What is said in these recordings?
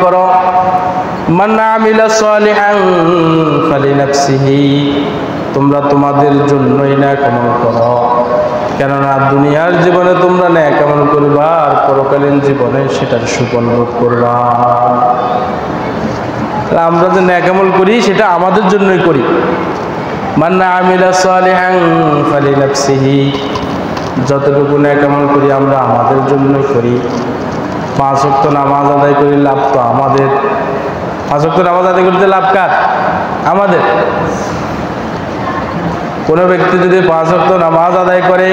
করো, মান আমিলা সালিহান ফালিনাফসিহি, তোমরা তোমাদের জন্যই নেক আমল করো, কেননা দুনিয়ার জীবনে তোমরা নেক আমল করবা আর পরকালীন জীবনে সেটার সুফল ভোগ করবা। আমরা যে নেক আমল করি সেটা আমাদের জন্যই করি। মান আমিলা সালিহান ফালিনাফসিহি, যতটুকু নেক আমল করি আমরা আমাদের জন্যই করি। 5 ওয়াক্ত নামাজ আদায় করি, লাভ তো আমাদের। 5 ওয়াক্ত নামাজ আদায় করতে লাভ কার? আমাদের। কোনো ব্যক্তি যদি 5 ওয়াক্ত নামাজ আদায় করে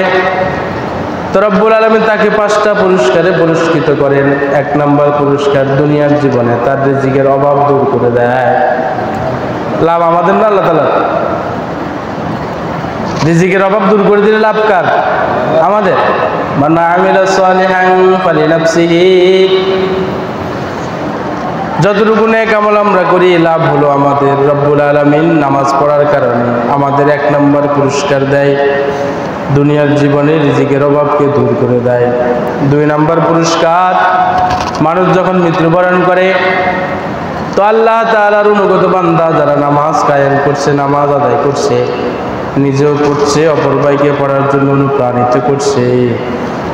তো রব্বুল আলামিন তাকে 5টা পুরস্কারে পুরস্কৃত করেন। 1 নম্বর পুরস্কার, দুনিয়ার জীবনে তার রিজিকের অভাব দূর করে দেয়। লাভ আমাদের না আল্লাহ তাআলার? রিজিকের অভাব দূর করে দিলে লাভ কার? আমাদের। মান আমিলা সালিহান ফালিনাফসিহি, যতটুকু নেক আমল আমরা করি লাভ হলো আমাদের। রব্বুল আলামিন নামাজ পড়ার কারণে আমাদের 1 নম্বর পুরস্কার দেয়, দুনিয়ার জীবনে রিজিকের অভাবকে দূর করে দেয়। 2 নম্বর পুরস্কার, মানুষ যখন মৃত্যুবরণ করে তো আল্লাহ তাআলার অনুগত বান্দা যারা নামাজ কায়েম করছে, নামাজ আদায় করছে, নিজেও পড়ছে, অপর ভাইকে পড়ার জন্য অনুপ্রাণিত করছে,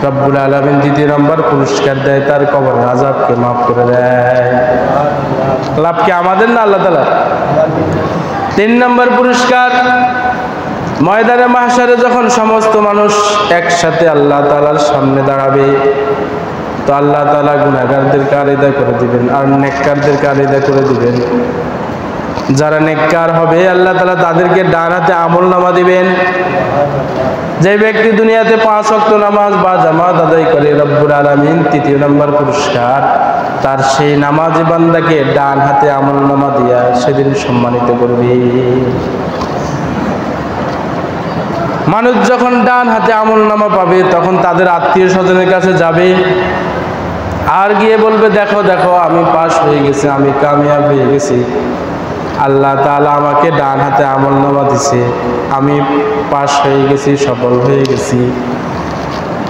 রব্বুল আলামিন 2 নম্বর পুরস্কার দেয়, তার কবরের আযাবকে মাফ করে দেয়। লাভ কি আমাদের না আল্লাহ তাআলার? 3 নম্বর পুরস্কার, ময়দানে মাহশারে যখন সমস্ত মানুষ একসাথে আল্লাহ তাআলার সামনে দাঁড়াবে তো আল্লাহ তাআলা গুনাহগারদেরকে আলাদা করে দিবেন আর নেককারদেরকে আলাদা করে দিবেন। যারা নেককার হবে আল্লাহ তাআলা তাদেরকে ডান হাতে আমলনামা দিবেন। যে ব্যক্তি দুনিয়াতে 5 ওয়াক্ত নামাজ বা জামাত আদায় করে রব্বুল আলামিন 3 নম্বর পুরস্কার, তার সেই নামাজি বান্দাকে ডান হাতে আমলনামা দিয়া সেদিন সম্মানিত করবে। মানুষ যখন ডান হাতে আমলনামা পাবে তখন তাদের আত্মীয় স্বজনের কাছে যাবে আর গিয়ে বলবে, দেখো দেখো আমি পাস হয়ে গেছি, আমি কামিয়াব হয়ে গেছি, আল্লাহ তাআলা আমাকে ডান হাতে আমলনামা দিছে, আমি পাস হয়ে গেছি, সফল হয়ে গেছি।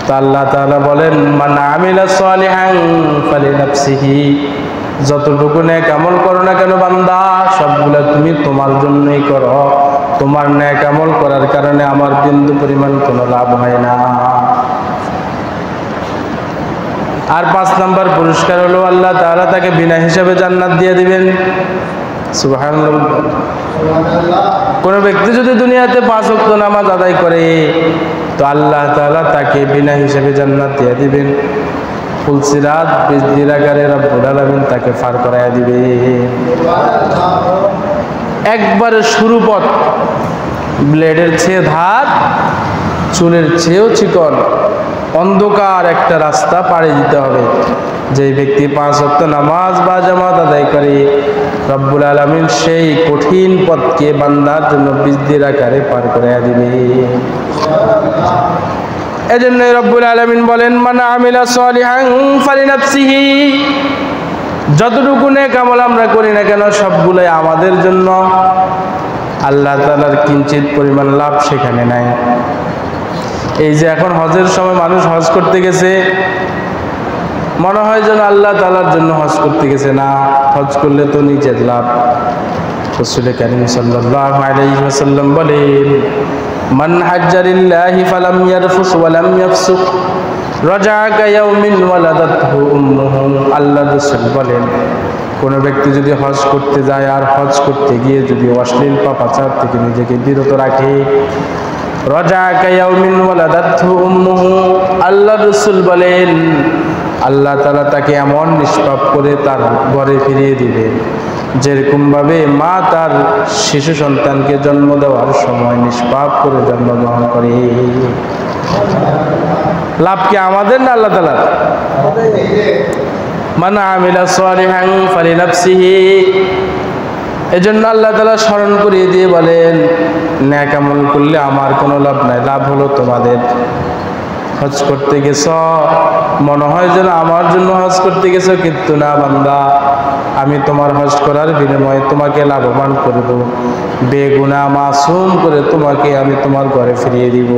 তো আল্লাহ তাআলা বলেন, মান আমিলা সালিহান ফালিনাফসিহি, যতটুকু নেক আমল করো না কেন বান্দা সবগুলা তুমি তোমার জন্যই করো, তোমার নেক আমল করার কারণে আমার বিন্দু পরিমাণ কোনো লাভ হয় না। আর 5 নম্বর পুরস্কার হলো আল্লাহ তাআলা তাকে বিনা হিসাবে জান্নাত দিয়ে দিবেন। সুবহানাল্লাহ। কোন ব্যক্তি যদি দুনিয়াতে 5 ওয়াক্ত নামাজ আদায় করে তো আল্লাহ তাআলা তাকে বিনা হিসাবে জান্নাত দিয়ে দিবেন। ফুলসিরাত বিজলির আকারে রব্বুল আলামিন তাকে পার করায়া দিবে। একবারে শুরু পথ, ব্লেডের চেয়ে ধার, চুলের চেয়েও চিকন, অন্ধকার একটা রাস্তা পাড়ি দিতে হবে। যে ব্যক্তি 5 ওয়াক্ত নামাজ বা জামাত আদায় করে রব্বুল আলামিন সেই কঠিন পথকে বান্দার জন্য বিজলির আকারে পার করায়া দিবে। এজন্য রব্বুল আলামিন বলেন, মান আমিলা সালিহান ফালিনাফসিহি, যতটুকু নেক আমল আমরা করি না কেন সবগুলাই আমাদের জন্য, আল্লাহ তাআলার কিঞ্চিত পরিমাণ লাভ সেখানে নাই। এই যে এখন হজের সময় মানুষ হজ করতে গেছে, মনে হয় যেন আল্লাহ তাআলার জন্য হজ করতে গেছে, না, হজ করলে তো নিজের লাভ। রাসূল কারীম সাল্লাল্লাহু আলাইহি ওয়াসাল্লাম বলেন, মান হাজ্জা লিল্লাহি ফালাম ইয়ারফুস ওয়া লাম ইয়াফসুক রাজা কায়াউমিন ওয়ালাদাতহু উম্মুহু। আল্লাহ রাসূল বলেন, কোন ব্যক্তি যদি হজ করতে যায় আর হজ করতে গিয়ে যদি অশ্লীল পাপাচার থেকে নিজেকে বিরত রাখে, রাজা কায়াউমিন ওয়ালাদাতহু উম্মুহু, আল্লাহ রাসূল বলেন আল্লাহ তাআলা তাকে এমন নিষ্পাপ করে তার ঘরে ফিরিয়ে দিবেন যেরকম ভাবে মা তার শিশু সন্তানকে জন্ম দেওয়ার সময় নিষ্পাপ করে জন্মগ্রহণ করে। লাভ কি আমাদের না আল্লাহ তাআলার? মান আমিলা সালিহান ফালিনাফসিহি। এজন্য আল্লাহ তাআলা স্মরণ করিয়ে দিয়ে বলেন, নেক আমল করলে আমার কোনো লাভ নাই, লাভ হলো তোমাদের। হজ করতে গেছ, মনে হয় যেন আমার জন্য হজ করতে গেছো, কিন্তু না বান্দা, আমি তোমার হজ করার বিনিময়ে তোমাকে লাভবান করব, বেগুনাহ মাসুম করে তোমাকে আমি তোমার ঘরে ফিরিয়ে দিব।